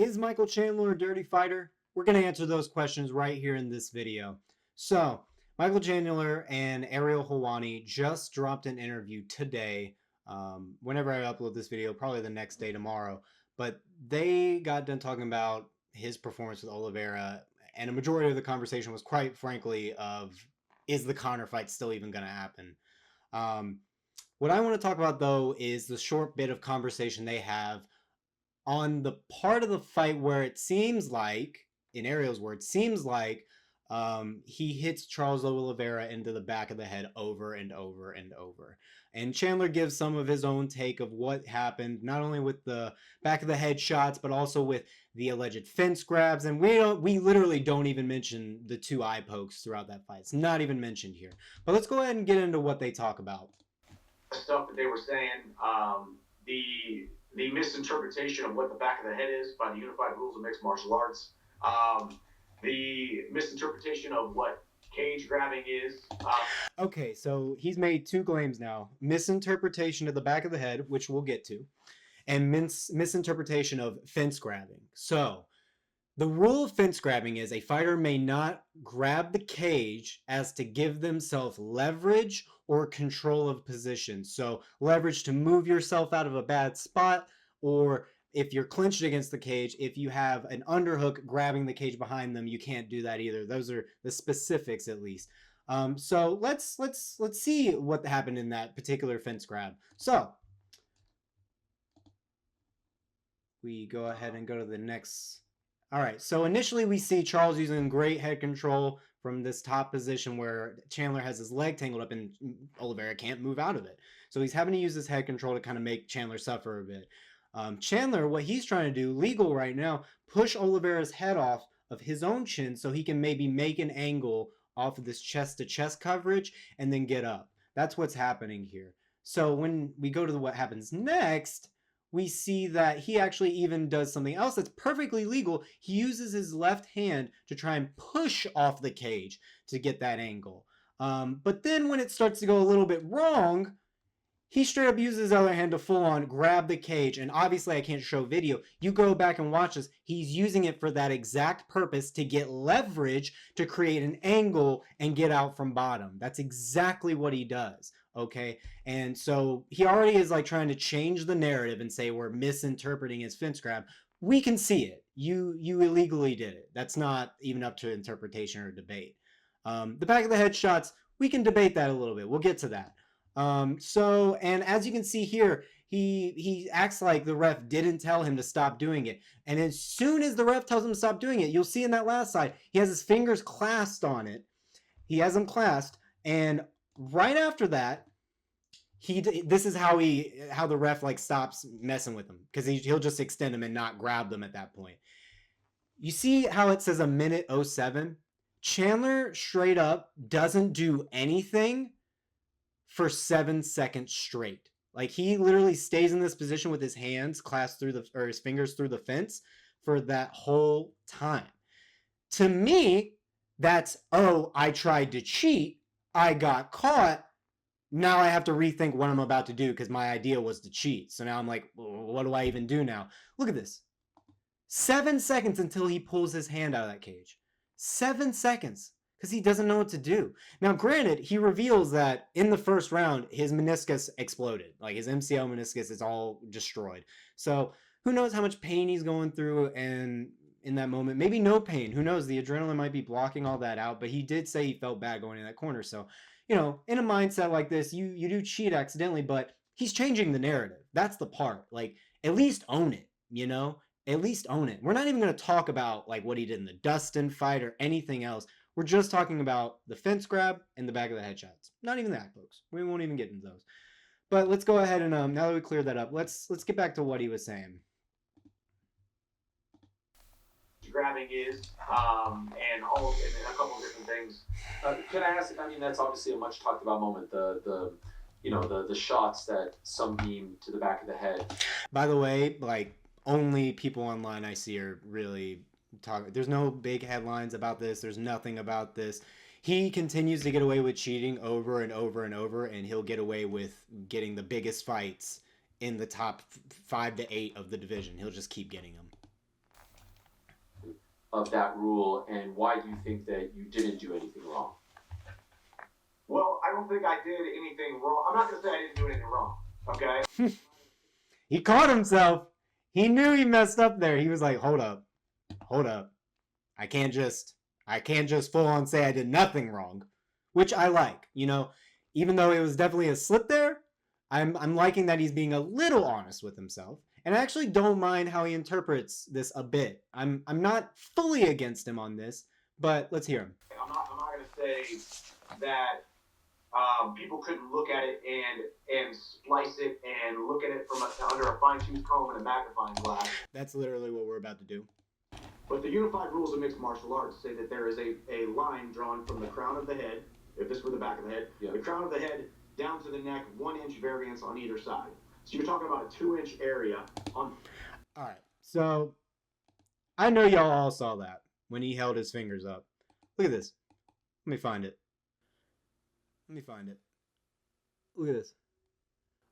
Is Michael Chandler a dirty fighter? We're going to answer those questions right here in this video. So, Michael Chandler and Ariel Helwani just dropped an interview today. Whenever I upload this video, probably the next day tomorrow. But they got done talking about his performance with Oliveira, and a majority of the conversation was, quite frankly, of is the Conor fight still even going to happen? What I want to talk about, though, is the short bit of conversation they have on the part of the fight where it seems like, in Ariel's words, seems like he hits Charles Oliveira into the back of the head over and over and over. And Chandler gives some of his own take of what happened, not only with the back of the head shots, but also with the alleged fence grabs. And we literally don't even mention the two eye pokes throughout that fight. It's not even mentioned here. But let's go ahead and get into what they talk about. Stuff that they were saying, the misinterpretation of what the back of the head is by the Unified Rules of Mixed Martial Arts, the misinterpretation of what cage grabbing is. Okay, so he's made two claims now. Misinterpretation of the back of the head, which we'll get to, and misinterpretation of fence grabbing. So the rule of fence grabbing is a fighter may not grab the cage as to give themselves leverage or control of position. So leverage to move yourself out of a bad spot, or if you're clinched against the cage, if you have an underhook grabbing the cage behind them, you can't do that either. Those are the specifics, at least. So let's see what happened in that particular fence grab. So we go ahead and go to the next. All right, so initially we see Charles using great head control from this top position where Chandler has his leg tangled up and Oliveira can't move out of it. So he's having to use his head control to kind of make Chandler suffer a bit. Chandler, what he's trying to do, legal right now, push Oliveira's head off of his own chin so he can maybe make an angle off of this chest-to-chest coverage and then get up. That's what's happening here. So when we go to what happens next, we see that he actually even does something else that's perfectly legal. He uses his left hand to try and push off the cage to get that angle. But then when it starts to go a little bit wrong, he straight up uses his other hand to full on grab the cage. And obviously I can't show video. You go back and watch this. He's using it for that exact purpose, to get leverage, to create an angle and get out from bottom. That's exactly what he does. Okay. And so he already is like trying to change the narrative and say we're misinterpreting his fence grab. We can see it. You illegally did it. That's not even up to interpretation or debate. The back of the head shots, we can debate that a little bit. We'll get to that. And as you can see here, he acts like the ref didn't tell him to stop doing it. And as soon as the ref tells him to stop doing it, you'll see in that last side, he has his fingers clasped on it. He has them clasped. And right after that, this is how the ref like stops messing with him, because he'll just extend them and not grab them at that point. You see how it says a minute 07? Chandler straight up doesn't do anything for 7 seconds straight. Like, he literally stays in this position with his hands clasped through his fingers through the fence for that whole time. To me, that's, oh, I tried to cheat, I got caught, now I have to rethink what I'm about to do because my idea was to cheat. So now I'm like, well, what do I even do now? Look at this. 7 seconds until he pulls his hand out of that cage. 7 seconds. Because he doesn't know what to do. Now, granted, he reveals that in the first round, his meniscus exploded. Like, his MCL meniscus is all destroyed. So who knows how much pain he's going through, and in that moment, maybe no pain. Who knows? The adrenaline might be blocking all that out, but he did say he felt bad going in that corner. So, you know, in a mindset like this, you do cheat accidentally, but he's changing the narrative. That's the part. Like, at least own it, you know? At least own it. We're not even going to talk about, like, what he did in the Dustin fight or anything else. We're just talking about the fence grab and the back of the headshots. Not even that, folks. We won't even get into those. But let's go ahead and now that we cleared that up, let's get back to what he was saying. Grabbing is, and a couple of different things. Can I ask? I mean, that's obviously a much talked about moment. The shots that some beam to the back of the head. By the way, like, only people online I see are really talking. There's no big headlines about this. There's nothing about this. He continues to get away with cheating over and over and over, and he'll get away with getting the biggest fights in the top 5 to 8 of the division. He'll just keep getting them. of that rule, and why do you think that you didn't do anything wrong? Well, I don't think I did anything wrong. I'm not going to say I didn't do anything wrong, okay? He caught himself. He knew he messed up there. He was like, hold up. I can't just full on say I did nothing wrong, which I like, even though it was definitely a slip there. I'm liking that he's being a little honest with himself. And I actually don't mind how he interprets this a bit. I'm not fully against him on this, but let's hear him. I'm not going to say that people couldn't look at it and splice it and look at it from under a fine-tooth comb and a magnifying glass. That's literally what we're about to do. But the unified rules of mixed martial arts say that there is a line drawn from the crown of the head, if this were the back of the head, the crown of the head down to the neck, 1 inch variance on either side. So you're talking about a 2-inch area on. All right. So I know y'all all saw that when he held his fingers up. Look at this. Let me find it. Look at this.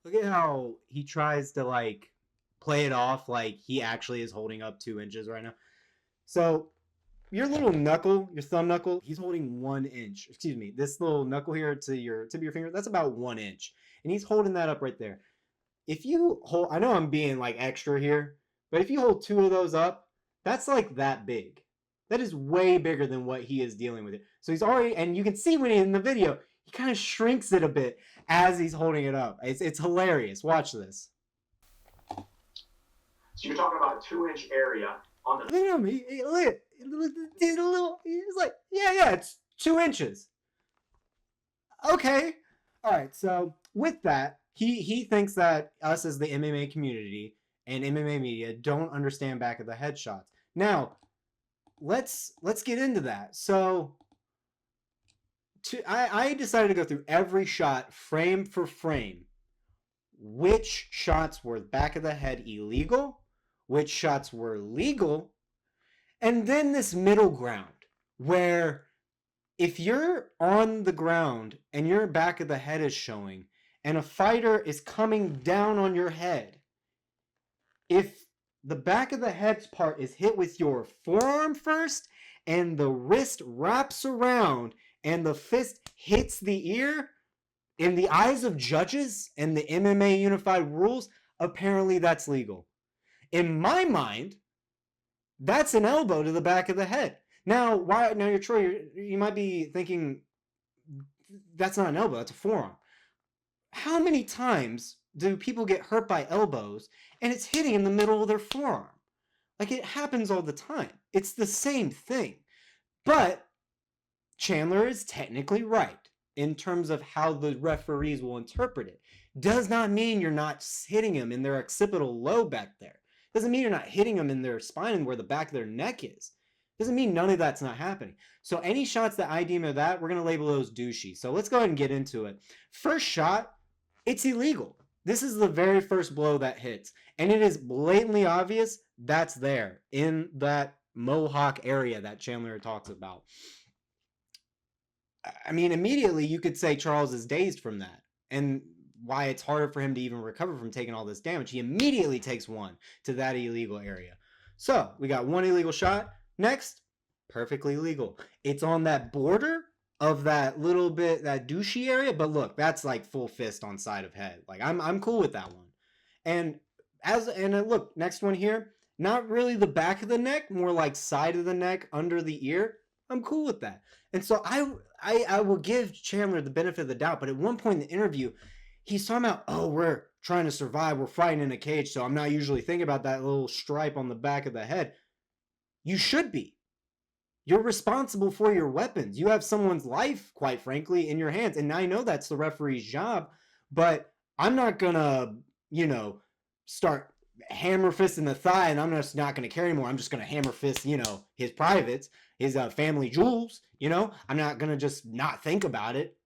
Look at how he tries to play it off like he actually is holding up 2 inches right now. So your little knuckle, your thumb knuckle, he's holding 1 inch. Excuse me. This little knuckle here to your tip of your finger, that's about 1 inch. And he's holding that up right there. If you hold, I know I'm being extra here, but if you hold 2 of those up, that's that big. That is way bigger than what he is dealing with it. So he's already, and you can see when in the video, he kind of shrinks it a bit as he's holding it up. It's hilarious. Watch this. So you're talking about a 2-inch area on the. Look at him. He's a little. He's like, yeah, it's 2 inches. Okay. All right. So with that, he thinks that us as the MMA community and MMA media don't understand back of the head shots. Now, let's get into that. So I decided to go through every shot frame for frame. Which shots were back of the head illegal? Which shots were legal? And then this middle ground where if you're on the ground and your back of the head is showing and a fighter is coming down on your head, if the back of the head's part is hit with your forearm first and the wrist wraps around and the fist hits the ear, in the eyes of judges and the MMA unified rules, apparently that's legal. In my mind, that's an elbow to the back of the head. Now, you're Troy, you might be thinking, that's not an elbow, that's a forearm. How many times do people get hurt by elbows and it's hitting in the middle of their forearm? It happens all the time. It's the same thing. But Chandler is technically right in terms of how the referees will interpret it. Does not mean you're not hitting them in their occipital lobe back there. Doesn't mean you're not hitting them in their spine and where the back of their neck is. Doesn't mean none of that's not happening. So any shots that I deem are that, we're going to label those douchey. So let's go ahead and get into it. First shot, it's illegal. This is the very first blow that hits. And it is blatantly obvious that's there in that mohawk area that Chandler talks about. I mean, immediately you could say Charles is dazed from that. And why it's harder for him to even recover from taking all this damage. He immediately takes one to that illegal area. So we got one illegal shot. Next, perfectly legal. It's on that border of that little bit, that douchey area. But look, that's full fist on side of head. I'm cool with that one. And look, next one here, not really the back of the neck, more like side of the neck, under the ear. I'm cool with that. And so I will give Chandler the benefit of the doubt. But at one point in the interview, he's talking about, we're trying to survive. We're fighting in a cage. So I'm not usually thinking about that little stripe on the back of the head. You should be. You're responsible for your weapons. You have someone's life, quite frankly, in your hands. And I know that's the referee's job. But I'm not going to, start hammer fisting the thigh, and I'm just not going to care anymore. I'm just going to hammer fist, his privates, his family jewels. I'm not going to just not think about it.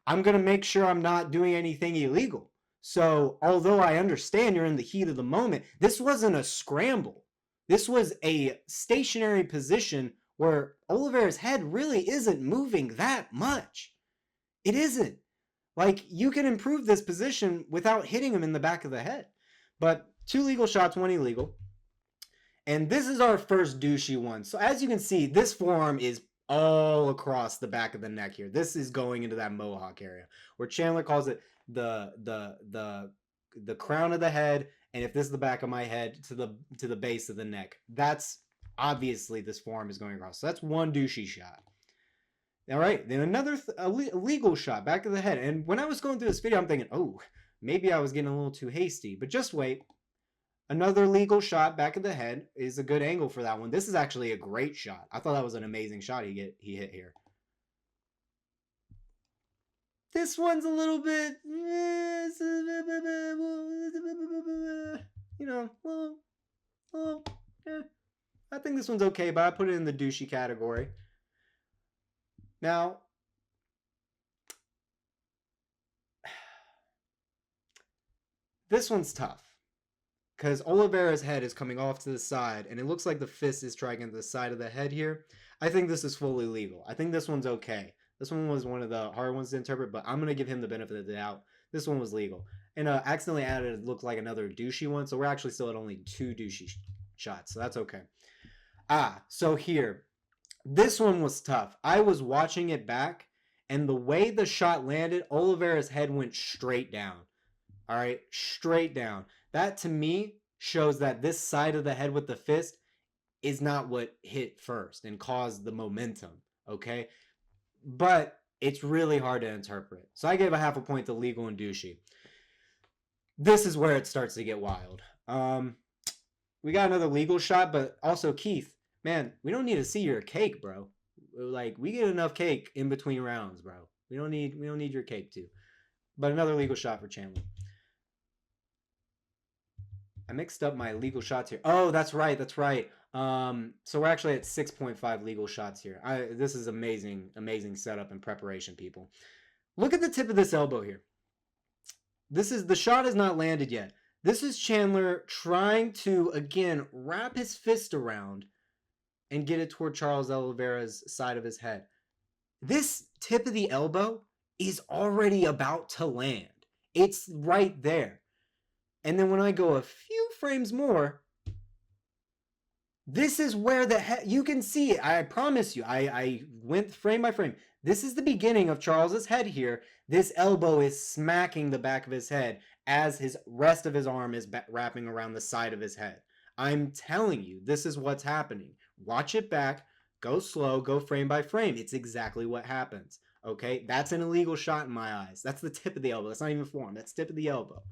I'm going to make sure I'm not doing anything illegal. So although I understand you're in the heat of the moment, this wasn't a scramble. This was a stationary position where Oliveira's head really isn't moving that much. It isn't. You can improve this position without hitting him in the back of the head. But 2 legal shots, 1 illegal. And this is our first douchey one. So as you can see, this forearm is all across the back of the neck here. This is going into that mohawk area, where Chandler calls it the crown of the head, and if this is the back of my head, to the base of the neck. That's obviously this forearm is going across. So that's one douchey shot. All right, then another illegal shot, back of the head. And when I was going through this video, I'm thinking, oh, maybe I was getting a little too hasty. But just wait. Another legal shot, back of the head, is a good angle for that one. This is actually a great shot. I thought that was an amazing shot he hit here. This one's a little bit, you know, I think this one's okay, but I put it in the douchey category. Now, this one's tough because Oliveira's head is coming off to the side, and it looks like the fist is striking the side of the head here. I think this is fully legal. I think this one's okay. This one was one of the hard ones to interpret, but I'm going to give him the benefit of the doubt. This one was legal. And accidentally added looked like another douchey one, so we're actually still at only 2 douchey shots, so that's okay. So here, this one was tough. I was watching it back, and the way the shot landed, Oliveira's head went straight down. All right, straight down. That, to me, shows that this side of the head with the fist is not what hit first and caused the momentum, okay? But it's really hard to interpret. So I gave a half a point to legal and douchey. This is where it starts to get wild. We got another legal shot, but also Keith, man, we don't need to see your cake, bro. Like, we get enough cake in between rounds, bro. We don't need your cake too. But another legal shot for Chandler. I mixed up my legal shots here. Oh, that's right. So we're actually at 6.5 legal shots here. This is amazing setup and preparation, people. Look at the tip of this elbow here. The shot has not landed yet. This is Chandler trying to, again, wrap his fist around and get it toward Charles Oliveira's side of his head. This tip of the elbow is already about to land. It's right there. And then when I go a few frames more, this is where the head, you can see it. I promise you, I went frame by frame. This is the beginning of Charles's head here. This elbow is smacking the back of his head as his rest of his arm is wrapping around the side of his head. I'm telling you, this is what's happening. Watch it back, go slow, go frame by frame. It's exactly what happens, okay? That's an illegal shot in my eyes. That's the tip of the elbow. That's not even form. That's tip of the elbow.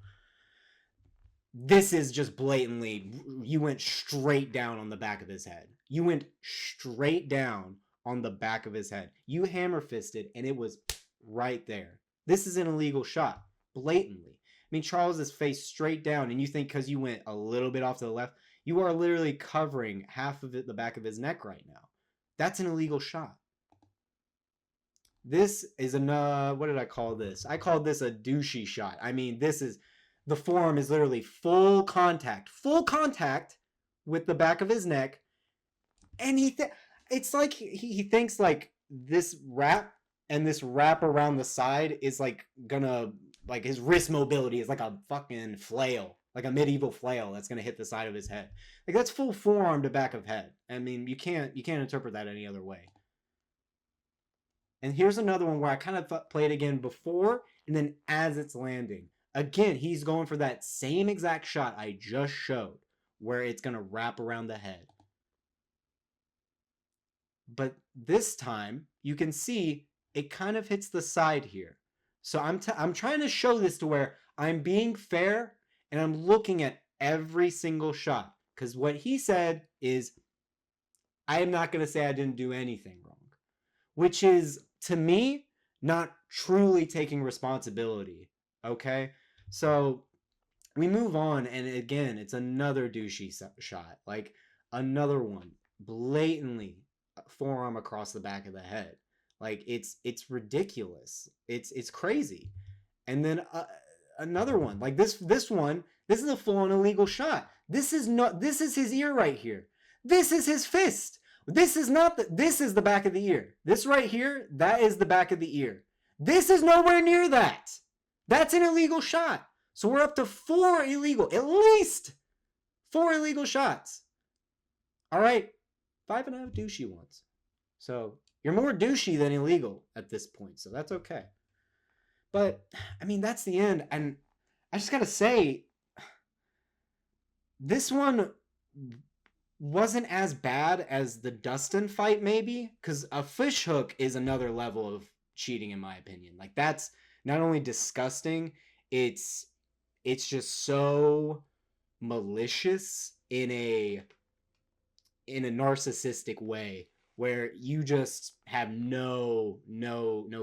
This is just blatantly, you went straight down on the back of his head. You went straight down on the back of his head. You hammer fisted, and it was right there. This is an illegal shot, blatantly. I mean, Charles is face straight down, and you think because you went a little bit off to the left, you are literally covering half of it, the back of his neck right now. That's an illegal shot. This is what did I call this? I called this a douchey shot. I mean, the forearm is literally full contact with the back of his neck. And it's like he thinks like this wrap and this wrap around the side is like gonna, like his wrist mobility is like a fucking flail, like a medieval flail that's gonna hit the side of his head. Like that's full forearm to back of head. I mean, you can't interpret that any other way. And here's another one where I kind of played again before and then as it's landing. Again, he's going for that same exact shot I just showed, where it's going to wrap around the head. But this time, you can see it kind of hits the side here. So I'm trying to show this to where I'm being fair and I'm looking at every single shot. Because what he said is, I am not going to say I didn't do anything wrong. Which is, to me, not truly taking responsibility. Okay? So we move on, and again, it's another douchey shot. Like, another one. Blatantly forearm across the back of the head. Like, it's ridiculous. It's crazy. And then another one. Like, this one, this is a full-on illegal shot. This is his ear right here. This is his fist. This is the back of the ear. This right here, that is the back of the ear. This is nowhere near that. That's an illegal shot. So we're up to 4 illegal, at least 4 illegal shots. all right, 5-0 douchey ones. So you're more douchey than illegal at this point, so that's okay. But I mean, that's the end, and I just gotta say, this one wasn't as bad as the Dustin fight, maybe, because a fish hook is another level of cheating, in my opinion. Like, that's not only disgusting, it's just so malicious in a narcissistic way where you just have no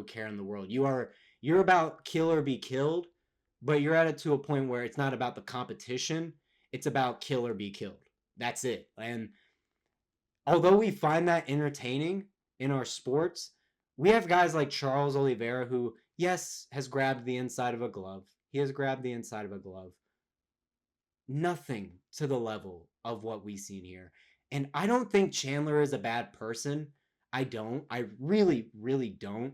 care in the world. You're about kill or be killed, but you're at it to a point where it's not about the competition, it's about kill or be killed. That's it. And although we find that entertaining in our sports, we have guys like Charles Oliveira who, yes, has grabbed the inside of a glove. He has grabbed the inside of a glove. Nothing to the level of what we've seen here. And I don't think Chandler is a bad person. I don't. I really, really don't.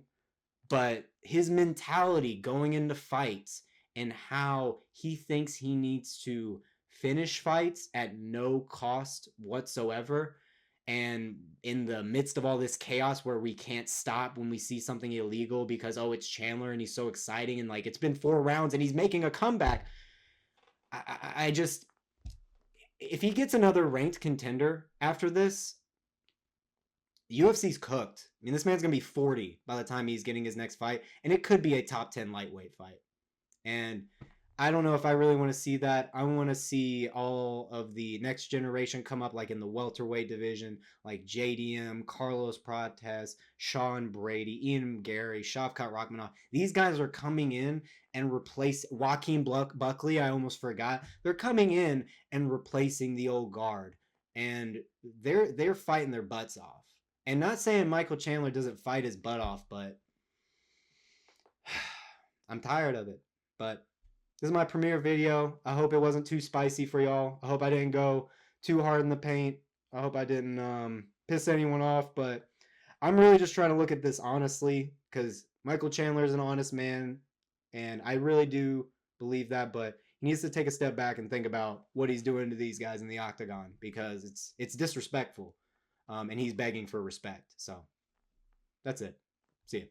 But his mentality going into fights and how he thinks he needs to finish fights at no cost whatsoever, and in the midst of all this chaos where we can't stop when we see something illegal because, oh, it's Chandler and he's so exciting and like it's been 4 rounds and he's making a comeback. I just, if he gets another ranked contender after this, UFC's cooked. I mean, this man's going to be 40 by the time he's getting his next fight, and it could be a top 10 lightweight fight. And I don't know if I really want to see that. I want to see all of the next generation come up, like in the welterweight division, like JDM, Carlos Prates, Sean Brady, Ian Gary, Shavkat Rakhmonov. These guys are coming in and replace Joaquin Buckley. I almost forgot. They're coming in and replacing the old guard, and they're fighting their butts off. And not saying Michael Chandler doesn't fight his butt off, but I'm tired of it. But this is my premiere video. I hope it wasn't too spicy for y'all. I hope I didn't go too hard in the paint. I hope I didn't piss anyone off. But I'm really just trying to look at this honestly, because Michael Chandler is an honest man, and I really do believe that. But he needs to take a step back and think about what he's doing to these guys in the octagon, because it's disrespectful, and he's begging for respect. So that's it. See ya.